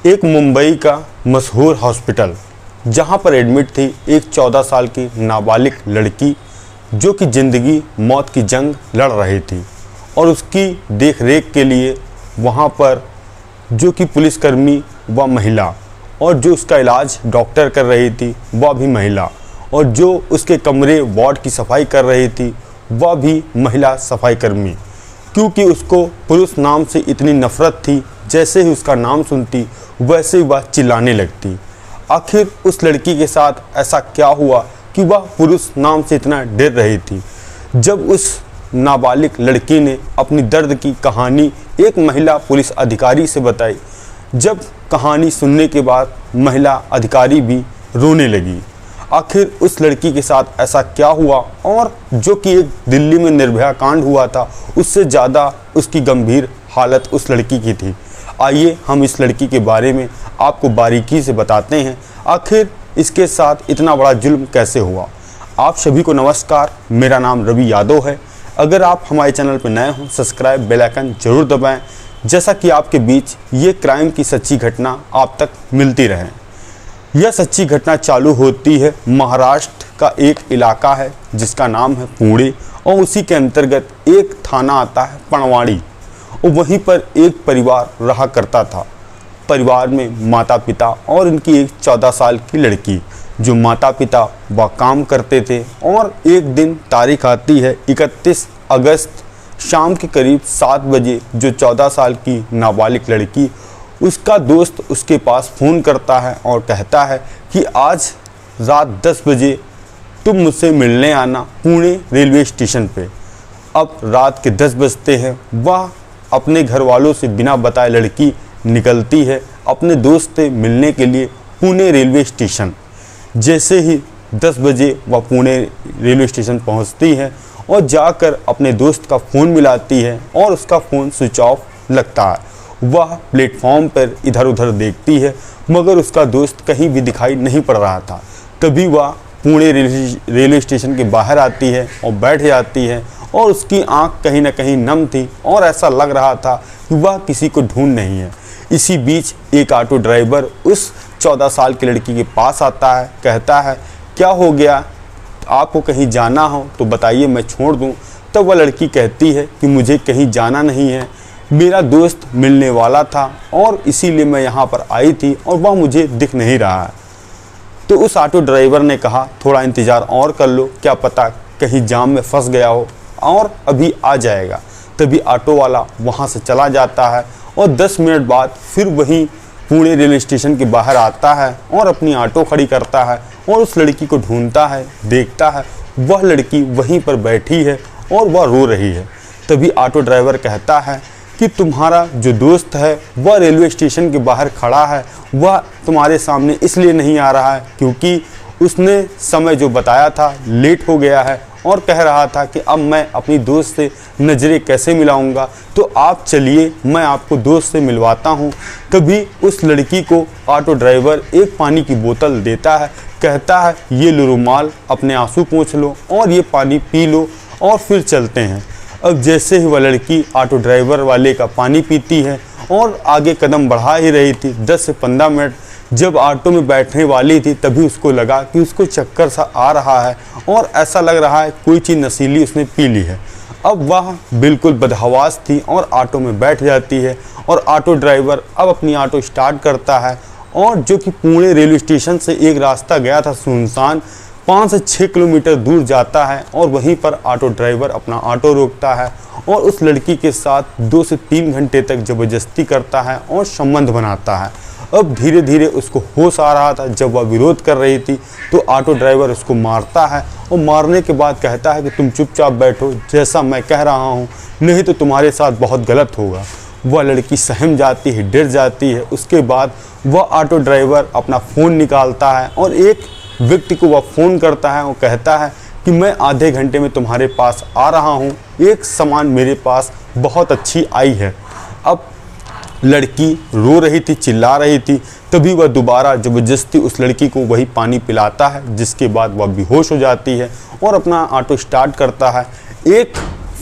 एक मुंबई का मशहूर हॉस्पिटल जहां पर एडमिट थी एक 14 साल की नाबालिग लड़की जो कि ज़िंदगी मौत की जंग लड़ रही थी और उसकी देख रेख के लिए वहां पर जो कि पुलिसकर्मी व महिला और जो उसका इलाज डॉक्टर कर रही थी वह भी महिला और जो उसके कमरे वार्ड की सफाई कर रही थी वह भी महिला सफाई कर्मी। क्योंकि उसको पुरुष नाम से इतनी नफ़रत थी, जैसे ही उसका नाम सुनती वैसे ही वह चिल्लाने लगती। आखिर उस लड़की के साथ ऐसा क्या हुआ कि वह पुरुष नाम से इतना डर रही थी। जब उस नाबालिग लड़की ने अपनी दर्द की कहानी एक महिला पुलिस अधिकारी से बताई, जब कहानी सुनने के बाद महिला अधिकारी भी रोने लगी। आखिर उस लड़की के साथ ऐसा क्या हुआ और जो कि एक दिल्ली में निर्भया कांड हुआ था उससे ज़्यादा उसकी गंभीर हालत उस लड़की की थी। आइए हम इस लड़की के बारे में आपको बारीकी से बताते हैं, आखिर इसके साथ इतना बड़ा जुल्म कैसे हुआ। आप सभी को नमस्कार, मेरा नाम रवि यादव है। अगर आप हमारे चैनल पर नए हों, सब्सक्राइब बेल आइकन जरूर दबाएं, जैसा कि आपके बीच ये क्राइम की सच्ची घटना आप तक मिलती रहे। यह सच्ची घटना चालू होती है महाराष्ट्र का एक इलाका है जिसका नाम है पुणे और उसी के अंतर्गत एक थाना आता है पणवाड़ी और वहीं पर एक परिवार रहा करता था। परिवार में माता पिता और इनकी एक 14 साल की लड़की। जो माता पिता वह काम करते थे और एक दिन तारीख आती है 31 अगस्त शाम के करीब 7 बजे जो 14 साल की नाबालिग लड़की, उसका दोस्त उसके पास फ़ोन करता है और कहता है कि आज रात 10 बजे तुम मुझसे मिलने आना पुणे रेलवे स्टेशन पे। अब रात के 10 बजते हैं, वह अपने घर वालों से बिना बताए लड़की निकलती है अपने दोस्त से मिलने के लिए पुणे रेलवे स्टेशन। जैसे ही 10 बजे वह पुणे रेलवे स्टेशन पहुंचती है और जाकर अपने दोस्त का फ़ोन मिलाती है और उसका फ़ोन स्विच ऑफ लगता है। वह प्लेटफॉर्म पर इधर उधर देखती है मगर उसका दोस्त कहीं भी दिखाई नहीं पड़ रहा था। तभी वह पुणे रेलवे स्टेशन के बाहर आती है और बैठ जाती है और उसकी आंख कहीं ना कहीं नम थी और ऐसा लग रहा था कि वह किसी को ढूंढ नहीं है। इसी बीच एक ऑटो ड्राइवर उस 14 साल की लड़की के पास आता है, कहता है क्या हो गया, आपको कहीं जाना हो तो बताइए मैं छोड़ दूं। तब वह लड़की कहती है कि मुझे कहीं जाना नहीं है, मेरा दोस्त मिलने वाला था और इसीलिए मैं यहाँ पर आई थी और वह मुझे दिख नहीं रहा है। तो उस ऑटो ड्राइवर ने कहा थोड़ा इंतज़ार और कर लो, क्या पता कहीं जाम में फंस गया हो और अभी आ जाएगा। तभी ऑटो वाला वहाँ से चला जाता है और 10 मिनट बाद फिर वहीं पुणे रेलवे स्टेशन के बाहर आता है और अपनी ऑटो खड़ी करता है और उस लड़की को ढूंढता है, देखता है वह लड़की वहीं पर बैठी है और वह रो रही है। तभी ऑटो ड्राइवर कहता है कि तुम्हारा जो दोस्त है वह रेलवे स्टेशन के बाहर खड़ा है, वह तुम्हारे सामने इसलिए नहीं आ रहा है क्योंकि उसने समय जो बताया था लेट हो गया है और कह रहा था कि अब मैं अपनी दोस्त से नज़रें कैसे मिलाऊंगा, तो आप चलिए मैं आपको दोस्त से मिलवाता हूं। तभी उस लड़की को ऑटो ड्राइवर एक पानी की बोतल देता है, कहता है ये लो रुमाल, अपने आंसू पोंछ लो और ये पानी पी लो और फिर चलते हैं। अब जैसे ही वह लड़की ऑटो ड्राइवर वाले का पानी पीती है और आगे कदम बढ़ा ही रही थी, 10 से 15 मिनट जब ऑटो में बैठने वाली थी तभी उसको लगा कि उसको चक्कर सा आ रहा है और ऐसा लग रहा है कोई चीज़ नशीली उसने पी ली है। अब वह बिल्कुल बदहवास थी और ऑटो में बैठ जाती है और ऑटो ड्राइवर अब अपनी ऑटो स्टार्ट करता है और जो कि पुणे रेलवे स्टेशन से एक रास्ता गया था सुनसान, 5 से 6 किलोमीटर दूर जाता है और वहीं पर ऑटो ड्राइवर अपना ऑटो रोकता है और उस लड़की के साथ 2 से 3 घंटे तक ज़बरदस्ती करता है और संबंध बनाता है। अब धीरे धीरे उसको होश आ रहा था, जब वह विरोध कर रही थी तो ऑटो ड्राइवर उसको मारता है और मारने के बाद कहता है कि तुम चुपचाप बैठो जैसा मैं कह रहा हूँ, नहीं तो तुम्हारे साथ बहुत गलत होगा। वह लड़की सहम जाती है, डर जाती है। उसके बाद वह ऑटो ड्राइवर अपना फ़ोन निकालता है और एक व्यक्ति को वह फ़ोन करता है और कहता है कि मैं आधे घंटे में तुम्हारे पास आ रहा हूँ, एक सामान मेरे पास बहुत अच्छी आई है। अब लड़की रो रही थी, चिल्ला रही थी। तभी वह दोबारा ज़बरदस्ती उस लड़की को वही पानी पिलाता है, जिसके बाद वह बेहोश हो जाती है और अपना ऑटो स्टार्ट करता है। एक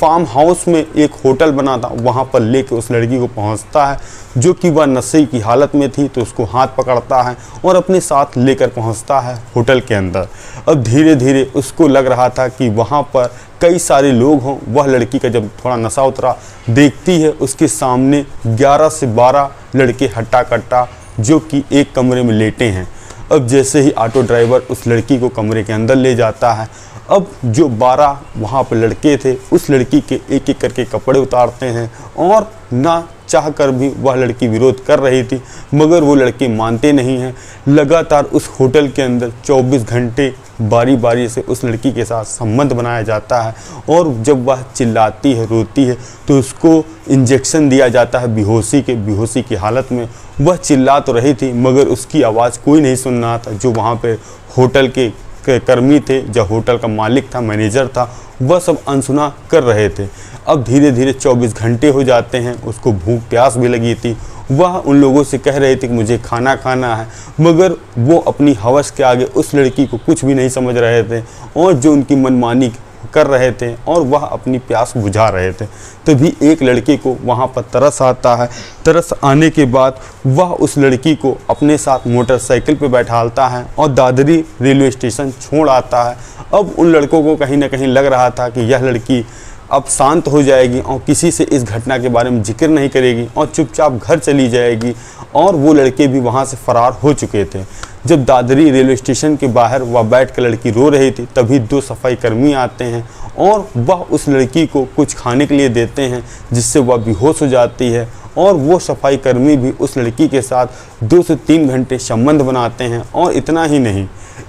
फार्म हाउस में एक होटल बना था, वहाँ पर लेके उस लड़की को पहुँचता है, जो कि वह नशे की हालत में थी। तो उसको हाथ पकड़ता है और अपने साथ लेकर पहुँचता है होटल के अंदर। अब धीरे धीरे उसको लग रहा था कि वहाँ पर कई सारे लोग हों। वह लड़की का जब थोड़ा नशा उतरा, देखती है उसके सामने 11 से 12 लड़के हट्टा कट्टा जो कि एक कमरे में लेटे हैं। अब जैसे ही ऑटो ड्राइवर उस लड़की को कमरे के अंदर ले जाता है, अब जो 12 वहाँ पर लड़के थे उस लड़की के एक एक करके कपड़े उतारते हैं, और ना चाह कर भी वह लड़की विरोध कर रही थी, मगर वो लड़के मानते नहीं हैं। लगातार उस होटल के अंदर 24 घंटे बारी बारी से उस लड़की के साथ संबंध बनाया जाता है, और जब वह चिल्लाती है, रोती है, तो उसको इंजेक्शन दिया जाता है बेहोशी की हालत में। वह चिल्ला तो रही थी, मगर उसकी आवाज़ कोई नहीं सुन रहा था। जो वहाँ पे होटल के कर्मी थे, जो होटल का मालिक था, मैनेजर था, वह सब अनसुना कर रहे थे। अब धीरे धीरे 24 घंटे हो जाते हैं, उसको भूख प्यास भी लगी थी। वह उन लोगों से कह रहे थे कि मुझे खाना खाना है, मगर वो अपनी हवस के आगे उस लड़की को कुछ भी नहीं समझ रहे थे, और जो उनकी मनमानी कर रहे थे, और वह अपनी प्यास बुझा रहे थे। तभी एक लड़के को वहाँ पर तरस आता है। तरस आने के बाद वह उस लड़की को अपने साथ मोटरसाइकिल पे बैठालता है और दादरी रेलवे स्टेशन छोड़ आता है। अब उन लड़कों को कहीं ना कहीं लग रहा था कि यह लड़की अब शांत हो जाएगी और किसी से इस घटना के बारे में जिक्र नहीं करेगी और चुपचाप घर चली जाएगी, और वो लड़के भी वहाँ से फरार हो चुके थे। जब दादरी रेलवे स्टेशन के बाहर वह बैठ कर लड़की रो रही थी, तभी 2 सफाई कर्मी आते हैं और वह उस लड़की को कुछ खाने के लिए देते हैं, जिससे वह बेहोश हो जाती है। और वो सफाई कर्मी भी उस लड़की के साथ 2 से 3 घंटे संबंध बनाते हैं। और इतना ही नहीं,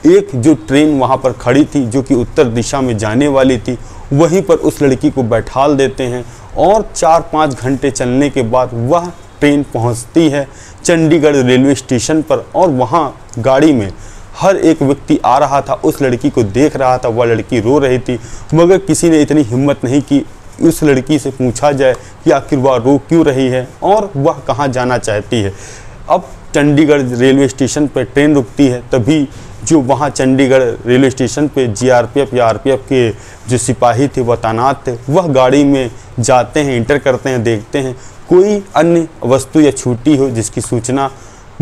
एक जो ट्रेन वहाँ पर खड़ी थी जो कि उत्तर दिशा में जाने वाली थी, वहीं पर उस लड़की को बैठाल देते हैं, और 4-5 घंटे चलने के बाद वह ट्रेन पहुंचती है चंडीगढ़ रेलवे स्टेशन पर। और वहां गाड़ी में हर एक व्यक्ति आ रहा था, उस लड़की को देख रहा था। वह लड़की रो रही थी, मगर किसी ने इतनी हिम्मत नहीं की उस लड़की से पूछा जाए कि आखिर वह रो क्यों रही है और वह कहां जाना चाहती है। अब चंडीगढ़ रेलवे स्टेशन पर ट्रेन रुकती है, तभी जो वहाँ चंडीगढ़ रेलवे स्टेशन पे जीआरपीएफ या आरपीएफ के जो सिपाही थे वह तैनात थे। वह गाड़ी में जाते हैं, इंटर करते हैं, देखते हैं कोई अन्य वस्तु या छुट्टी हो जिसकी सूचना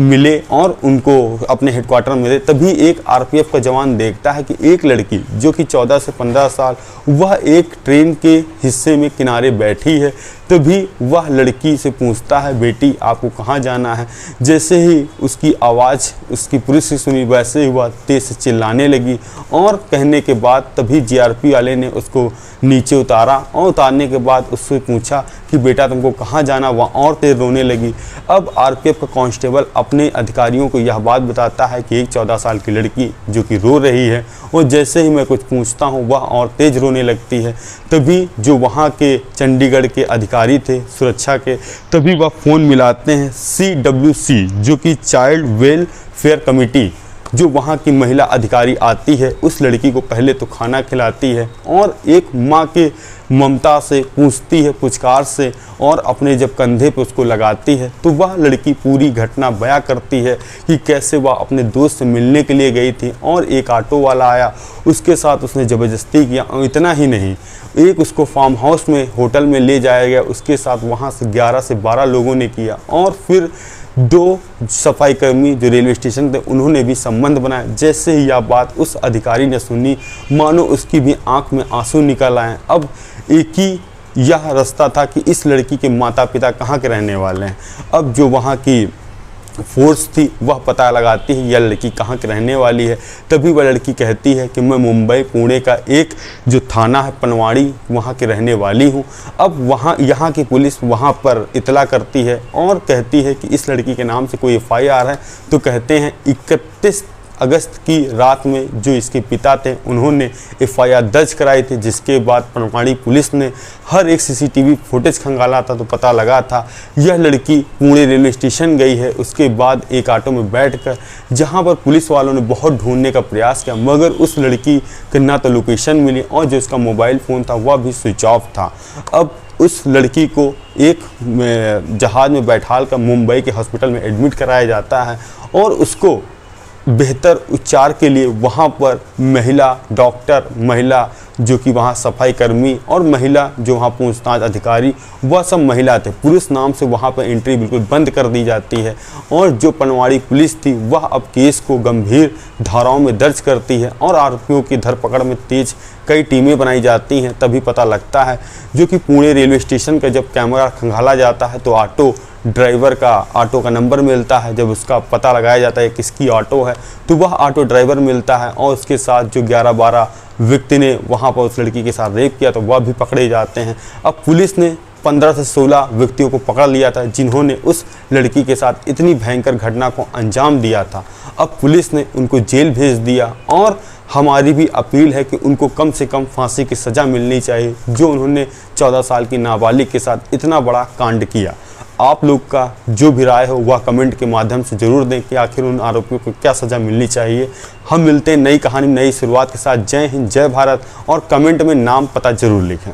मिले और उनको अपने हेडक्वार्टर में मिले। तभी एक आरपीएफ का जवान देखता है कि एक लड़की जो कि 14 से 15 साल वह एक ट्रेन के हिस्से में किनारे बैठी है। तभी वह लड़की से पूछता है, बेटी आपको कहाँ जाना है। जैसे ही उसकी आवाज़ उसकी पुलिस से सुनी, वैसे ही वह तेज से चिल्लाने लगी, और कहने के बाद तभी जीआरपी वाले ने उसको नीचे उतारा, और उतारने के बाद उससे पूछा कि बेटा तुमको कहाँ जाना। वह और तेज रोने लगी। अब आरपीएफ का कांस्टेबल अपने अधिकारियों को यह बात बताता है कि एक 14 साल की लड़की जो कि रो रही है, और जैसे ही मैं कुछ पूछता हूँ वह और तेज रोने लगती है। तभी जो वहाँ के चंडीगढ़ के अधिकारी थे सुरक्षा के, तभी वह फ़ोन मिलाते हैं CWC जो कि चाइल्ड वेलफेयर कमेटी। जो वहाँ की महिला अधिकारी आती है, उस लड़की को पहले तो खाना खिलाती है और एक माँ के ममता से पूछती है, पुचकार से, और अपने जब कंधे पे उसको लगाती है तो वह लड़की पूरी घटना बयां करती है कि कैसे वह अपने दोस्त से मिलने के लिए गई थी और एक ऑटो वाला आया, उसके साथ उसने ज़बरदस्ती किया। और इतना ही नहीं, एक उसको फार्म हाउस में होटल में ले जाया गया, उसके साथ वहाँ से 11 से 12 लोगों ने किया, और फिर 2 सफाई कर्मी जो रेलवे स्टेशन थे उन्होंने भी संबंध बनाया। जैसे ही यह बात उस अधिकारी ने सुनी, मानो उसकी भी आंख में आंसू निकल आए। अब एक ही यह रास्ता था कि इस लड़की के माता पिता कहाँ के रहने वाले हैं। अब जो वहाँ की फोर्स थी वह पता लगाती है यह लड़की कहाँ की रहने वाली है। तभी वह लड़की कहती है कि मैं मुंबई पुणे का एक जो थाना है पनवाड़ी, वहाँ के रहने वाली हूँ। अब वहाँ यहाँ की पुलिस वहाँ पर इतला करती है और कहती है कि इस लड़की के नाम से कोई FIR है। तो कहते हैं 31 अगस्त की रात में जो इसके पिता थे उन्होंने FIR दर्ज कराई थी, जिसके बाद पनवाड़ी पुलिस ने हर एक CCTV फुटेज खंगाला था तो पता लगा था यह लड़की पुणे रेलवे स्टेशन गई है। उसके बाद एक ऑटो में बैठकर जहां पर पुलिस वालों ने बहुत ढूंढने का प्रयास किया, मगर उस लड़की के ना तो लोकेशन मिली और जो उसका मोबाइल फ़ोन था वह भी स्विच ऑफ था। अब उस लड़की को एक जहाज़ में बैठाल कर मुंबई के हॉस्पिटल में एडमिट कराया जाता है और उसको बेहतर उपचार के लिए वहाँ पर महिला डॉक्टर, महिला जो कि वहाँ सफाई कर्मी और महिला जो वहाँ पूछताछ अधिकारी वह सब महिला थे। पुरुष नाम से वहाँ पर एंट्री बिल्कुल बंद कर दी जाती है और जो पनवाड़ी पुलिस थी वह अब केस को गंभीर धाराओं में दर्ज करती है और आरोपियों की धरपकड़ में तेज कई टीमें बनाई जाती हैं। तभी पता लगता है जो कि पुणे रेलवे स्टेशन का जब कैमरा खंगाला जाता है तो ऑटो ड्राइवर का ऑटो का नंबर मिलता है। जब उसका पता लगाया जाता है किसकी ऑटो है तो वह ऑटो ड्राइवर मिलता है और उसके साथ जो 11-12 व्यक्ति ने वहाँ पर उस लड़की के साथ रेप किया तो वह भी पकड़े जाते हैं। अब पुलिस ने 15 से 16 व्यक्तियों को पकड़ लिया था जिन्होंने उस लड़की के साथ इतनी भयंकर घटना को अंजाम दिया था। अब पुलिस ने उनको जेल भेज दिया और हमारी भी अपील है कि उनको कम से कम फांसी की सज़ा मिलनी चाहिए जो उन्होंने 14 साल की नाबालिग के साथ इतना बड़ा कांड किया। आप लोग का जो भी राय हो वह कमेंट के माध्यम से ज़रूर दें कि आखिर उन आरोपियों को क्या सज़ा मिलनी चाहिए। हम मिलते हैं नई कहानी नई शुरुआत के साथ। जय हिंद, जय भारत और कमेंट में नाम पता ज़रूर लिखें।